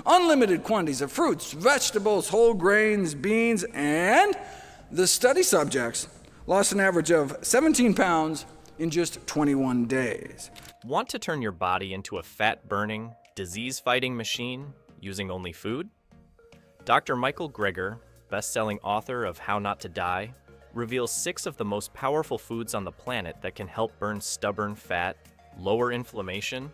unlimited quantities of fruits, vegetables, whole grains, beans, and the study subjects lost an average of 17 pounds in just 21 days. Want to turn your body into a fat-burning, disease-fighting machine using only food? Dr. Michael Greger, best-selling author of How Not to Die, reveals 6 of the most powerful foods on the planet that can help burn stubborn fat, lower inflammation,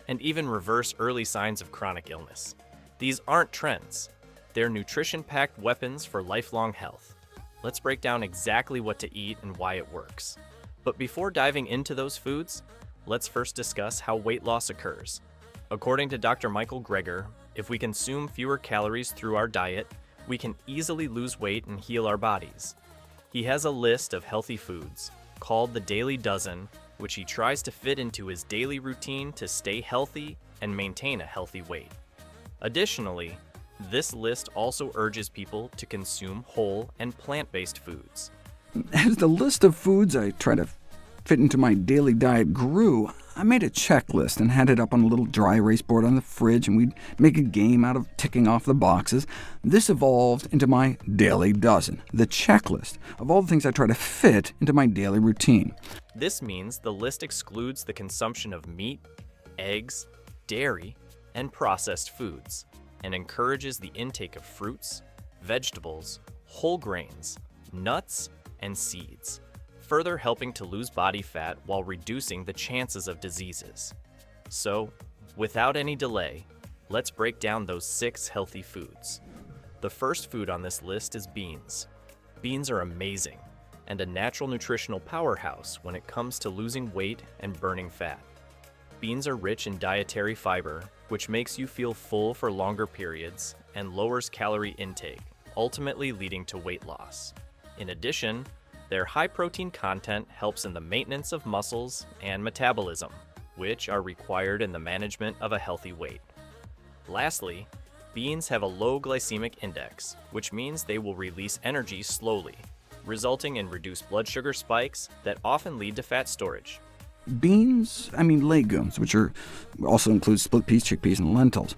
and even reverse early signs of chronic illness. These aren't trends. They're nutrition-packed weapons for lifelong health. Let's break down exactly what to eat and why it works. But before diving into those foods, let's first discuss how weight loss occurs. According to Dr. Michael Greger, if we consume fewer calories through our diet, we can easily lose weight and heal our bodies. He has a list of healthy foods, called the Daily Dozen, which he tries to fit into his daily routine to stay healthy and maintain a healthy weight. Additionally, this list also urges people to consume whole and plant-based foods. As the list of foods I try to fit into my daily diet grew, I made a checklist and had it up on a little dry erase board on the fridge, and we'd make a game out of ticking off the boxes. This evolved into my Daily Dozen, the checklist of all the things I try to fit into my daily routine. This means the list excludes the consumption of meat, eggs, dairy, and processed foods, and encourages the intake of fruits, vegetables, whole grains, nuts, and seeds, further helping to lose body fat while reducing the chances of diseases. So, without any delay, let's break down those 6 healthy foods. The first food on this list is beans. Beans are amazing, and a natural nutritional powerhouse when it comes to losing weight and burning fat. Beans are rich in dietary fiber, which makes you feel full for longer periods and lowers calorie intake, ultimately leading to weight loss. In addition, their high-protein content helps in the maintenance of muscles and metabolism, which are required in the management of a healthy weight. Lastly, beans have a low glycemic index, which means they will release energy slowly, resulting in reduced blood sugar spikes that often lead to fat storage. Beans, legumes, which also include split peas, chickpeas, and lentils.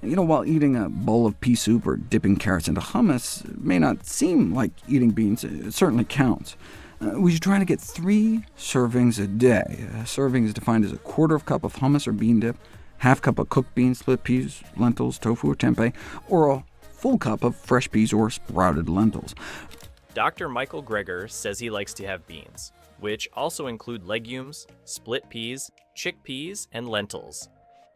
While eating a bowl of pea soup or dipping carrots into hummus may not seem like eating beans, it certainly counts. We should try to get 3 servings a day. A serving is defined as a quarter of a cup of hummus or bean dip, half cup of cooked beans, split peas, lentils, tofu, or tempeh, or a full cup of fresh peas or sprouted lentils. Dr. Michael Greger says he likes to have beans, which also include legumes, split peas, chickpeas, and lentils.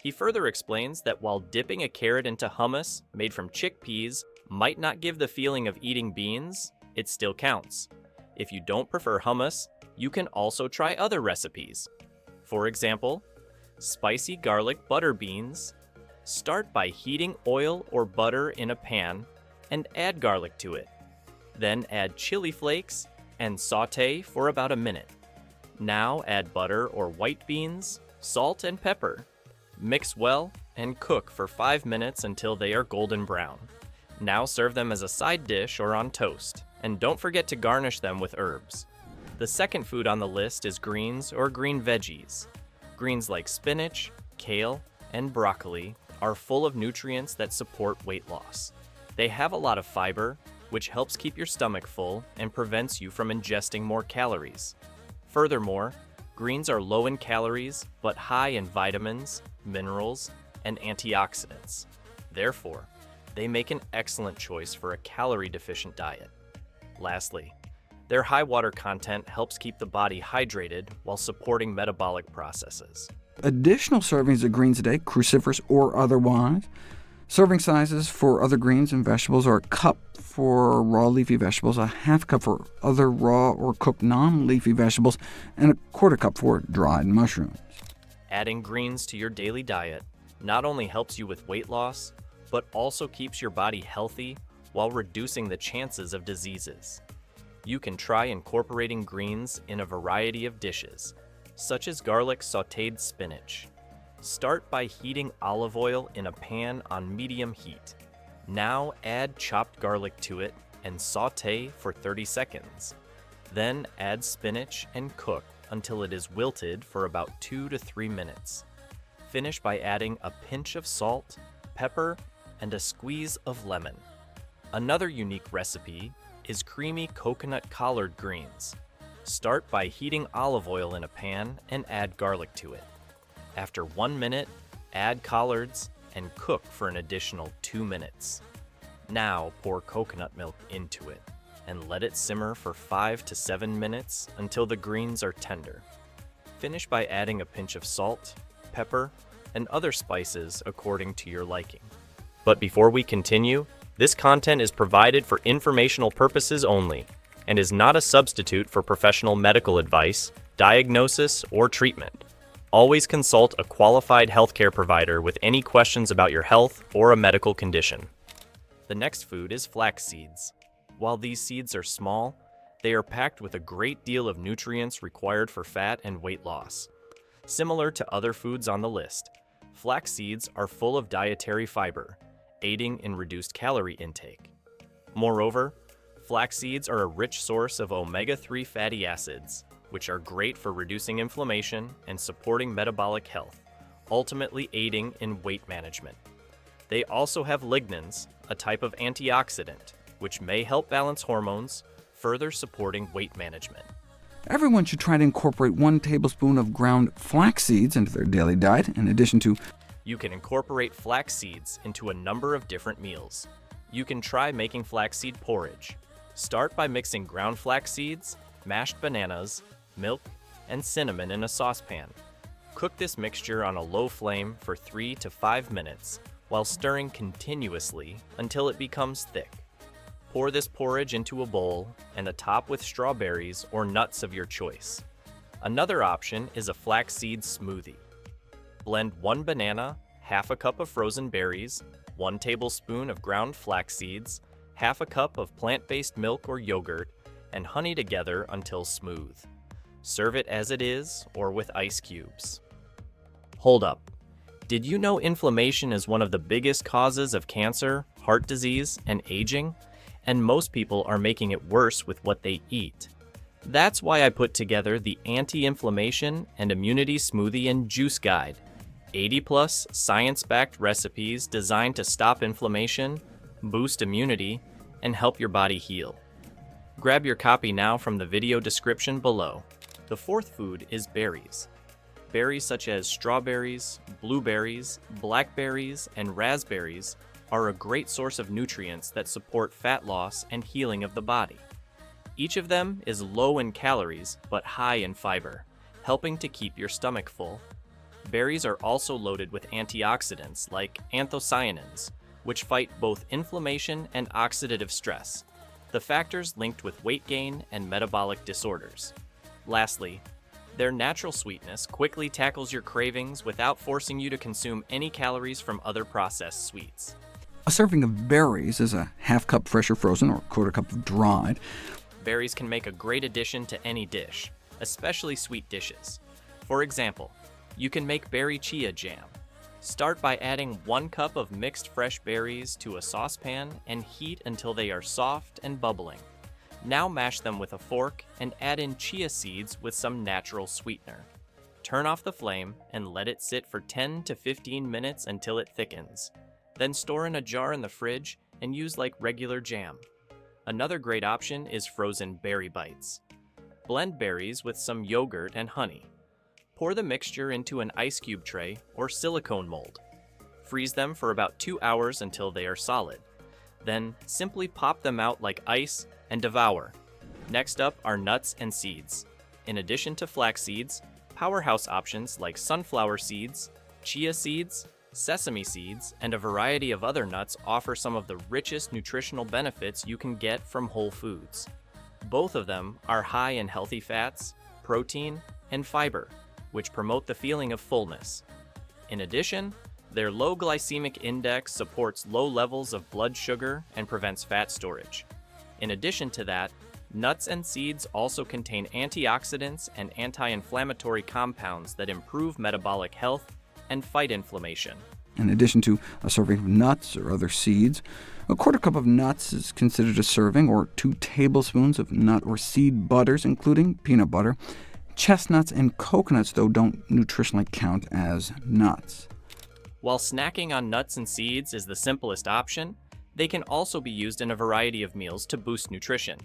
He further explains that while dipping a carrot into hummus made from chickpeas might not give the feeling of eating beans, it still counts. If you don't prefer hummus, you can also try other recipes. For example, spicy garlic butter beans. Start by heating oil or butter in a pan and add garlic to it. Then add chili flakes and sauté for about a minute. Now add butter or white beans, salt, and pepper. Mix well and cook for 5 minutes until they are golden brown. Now serve them as a side dish or on toast, and don't forget to garnish them with herbs. The second food on the list is greens or green veggies. Greens like spinach, kale, and broccoli are full of nutrients that support weight loss. They have a lot of fiber, which helps keep your stomach full and prevents you from ingesting more calories. Furthermore, greens are low in calories, but high in vitamins, minerals, and antioxidants. Therefore, they make an excellent choice for a calorie-deficient diet. Lastly, their high water content helps keep the body hydrated while supporting metabolic processes. Additional servings of greens a day, cruciferous or otherwise. Serving sizes for other greens and vegetables are a cup for raw leafy vegetables, a half cup for other raw or cooked non-leafy vegetables, and a quarter cup for dried mushrooms. Adding greens to your daily diet not only helps you with weight loss, but also keeps your body healthy while reducing the chances of diseases. You can try incorporating greens in a variety of dishes, such as garlic sautéed spinach. Start by heating olive oil in a pan on medium heat. Now add chopped garlic to it and sauté for 30 seconds. Then add spinach and cook until it is wilted for about 2 to 3 minutes. Finish by adding a pinch of salt, pepper, and a squeeze of lemon. Another unique recipe is creamy coconut collard greens. Start by heating olive oil in a pan and add garlic to it. After 1 minute, add collards and cook for an additional 2 minutes. Now pour coconut milk into it and let it simmer for 5 to 7 minutes until the greens are tender. Finish by adding a pinch of salt, pepper, and other spices according to your liking. But before we continue, this content is provided for informational purposes only and is not a substitute for professional medical advice, diagnosis, or treatment. Always consult a qualified healthcare provider with any questions about your health or a medical condition. The next food is flax seeds. While these seeds are small, they are packed with a great deal of nutrients required for fat and weight loss. Similar to other foods on the list, flax seeds are full of dietary fiber, aiding in reduced calorie intake. Moreover, flax seeds are a rich source of omega-3 fatty acids, which are great for reducing inflammation and supporting metabolic health, ultimately aiding in weight management. They also have lignans, a type of antioxidant, which may help balance hormones, further supporting weight management. Everyone should try to incorporate 1 tablespoon of ground flax seeds into their daily diet, in addition to... You can incorporate flax seeds into a number of different meals. You can try making flaxseed porridge. Start by mixing ground flax seeds, mashed bananas, milk, and cinnamon in a saucepan. Cook this mixture on a low flame for 3 to 5 minutes while stirring continuously until it becomes thick. Pour this porridge into a bowl and top with strawberries or nuts of your choice. Another option is a flaxseed smoothie. Blend 1 banana, half a cup of frozen berries, 1 tablespoon of ground flax seeds, half a cup of plant-based milk or yogurt, and honey together until smooth. Serve it as it is or with ice cubes. Hold up. Did you know inflammation is one of the biggest causes of cancer, heart disease, and aging? And most people are making it worse with what they eat. That's why I put together the Anti-Inflammation and Immunity Smoothie and Juice Guide, 80+ science-backed recipes designed to stop inflammation, boost immunity, and help your body heal. Grab your copy now from the video description below. The fourth food is berries. Berries such as strawberries, blueberries, blackberries, and raspberries are a great source of nutrients that support fat loss and healing of the body. Each of them is low in calories but high in fiber, helping to keep your stomach full. Berries are also loaded with antioxidants like anthocyanins, which fight both inflammation and oxidative stress, the factors linked with weight gain and metabolic disorders. Lastly, their natural sweetness quickly tackles your cravings without forcing you to consume any calories from other processed sweets. A serving of berries is a half cup fresh or frozen, or quarter cup of dried. Berries can make a great addition to any dish, especially sweet dishes. For example, you can make berry chia jam. Start by adding 1 cup of mixed fresh berries to a saucepan and heat until they are soft and bubbling. Now mash them with a fork and add in chia seeds with some natural sweetener. Turn off the flame and let it sit for 10 to 15 minutes until it thickens. Then store in a jar in the fridge and use like regular jam. Another great option is frozen berry bites. Blend berries with some yogurt and honey. Pour the mixture into an ice cube tray or silicone mold. Freeze them for about 2 hours until they are solid. Then simply pop them out like ice and devour. Next up are nuts and seeds. In addition to flax seeds, powerhouse options like sunflower seeds, chia seeds, sesame seeds, and a variety of other nuts offer some of the richest nutritional benefits you can get from whole foods. Both of them are high in healthy fats, protein, and fiber, which promote the feeling of fullness. In addition, their low glycemic index supports low levels of blood sugar and prevents fat storage. In addition to that, nuts and seeds also contain antioxidants and anti-inflammatory compounds that improve metabolic health and fight inflammation. In addition to a serving of nuts or other seeds, a quarter cup of nuts is considered a serving, or 2 tablespoons of nut or seed butters, including peanut butter. Chestnuts and coconuts, though, don't nutritionally count as nuts. While snacking on nuts and seeds is the simplest option, they can also be used in a variety of meals to boost nutrition.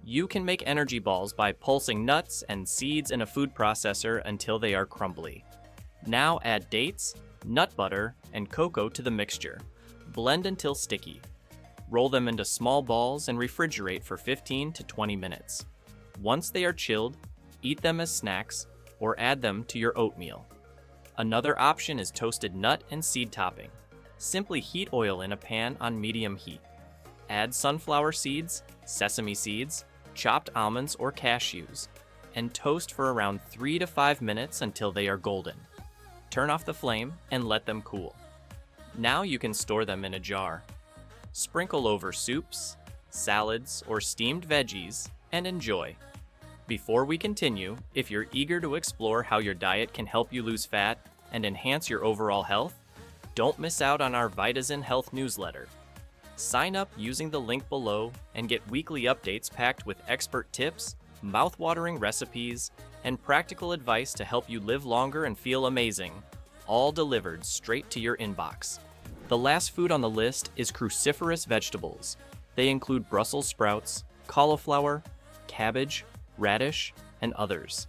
You can make energy balls by pulsing nuts and seeds in a food processor until they are crumbly. Now add dates, nut butter, and cocoa to the mixture. Blend until sticky. Roll them into small balls and refrigerate for 15 to 20 minutes. Once they are chilled, eat them as snacks or add them to your oatmeal. Another option is toasted nut and seed topping. Simply heat oil in a pan on medium heat. Add sunflower seeds, sesame seeds, chopped almonds or cashews, and toast for around 3 to 5 minutes until they are golden. Turn off the flame and let them cool. Now you can store them in a jar. Sprinkle over soups, salads, or steamed veggies and enjoy. Before we continue, if you're eager to explore how your diet can help you lose fat and enhance your overall health, don't miss out on our Vitazen Health newsletter. Sign up using the link below and get weekly updates packed with expert tips, mouth-watering recipes, and practical advice to help you live longer and feel amazing, all delivered straight to your inbox. The last food on the list is cruciferous vegetables. They include Brussels sprouts, cauliflower, cabbage, radish, and others.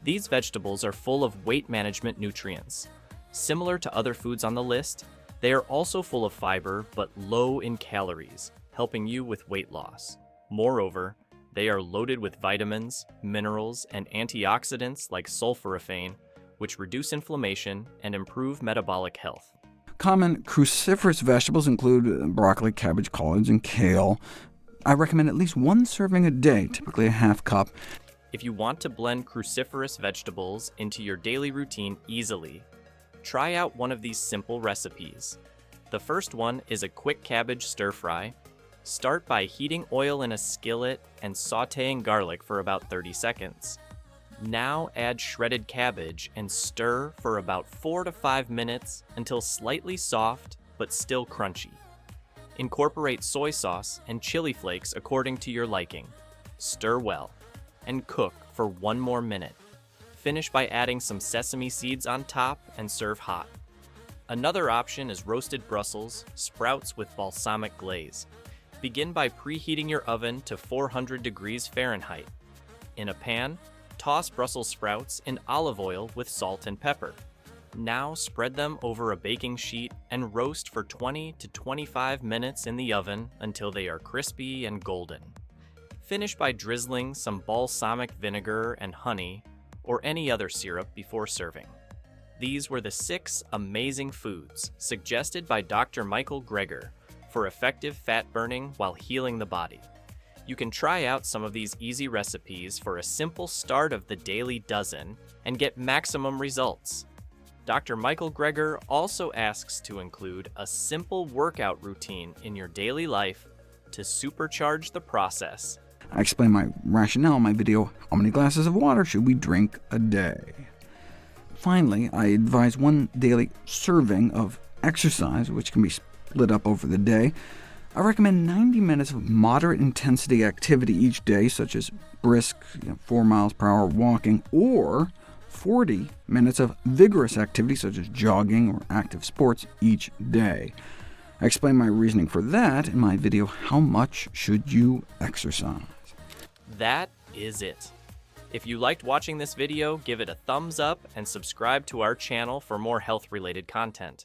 These vegetables are full of weight management nutrients. Similar to other foods on the list, they are also full of fiber but low in calories, helping you with weight loss. Moreover, they are loaded with vitamins, minerals, and antioxidants like sulforaphane, which reduce inflammation and improve metabolic health. Common cruciferous vegetables include broccoli, cabbage, collards, and kale. I recommend at least one serving a day, typically a half cup. If you want to blend cruciferous vegetables into your daily routine easily, try out one of these simple recipes. The first one is a quick cabbage stir-fry. Start by heating oil in a skillet and sautéing garlic for about 30 seconds. Now add shredded cabbage and stir for about 4 to 5 minutes until slightly soft but still crunchy. Incorporate soy sauce and chili flakes according to your liking. Stir well and cook for 1 more minute. Finish by adding some sesame seeds on top and serve hot. Another option is roasted Brussels sprouts with balsamic glaze. Begin by preheating your oven to 400 degrees Fahrenheit. In a pan, toss Brussels sprouts in olive oil with salt and pepper. Now spread them over a baking sheet and roast for 20 to 25 minutes in the oven until they are crispy and golden. Finish by drizzling some balsamic vinegar and honey or any other syrup before serving. These were the 6 amazing foods suggested by Dr. Michael Greger for effective fat burning while healing the body. You can try out some of these easy recipes for a simple start of the daily dozen and get maximum results. Dr. Michael Greger also asks to include a simple workout routine in your daily life to supercharge the process. I explain my rationale in my video, How Many Glasses of Water Should We Drink a Day? Finally, I advise one daily serving of exercise, which can be split up over the day. I recommend 90 minutes of moderate intensity activity each day, such as brisk 4 miles per hour walking, or 40 minutes of vigorous activity, such as jogging or active sports, each day. I explain my reasoning for that in my video, How Much Should You Exercise? That is it. If you liked watching this video, give it a thumbs up and subscribe to our channel for more health-related content.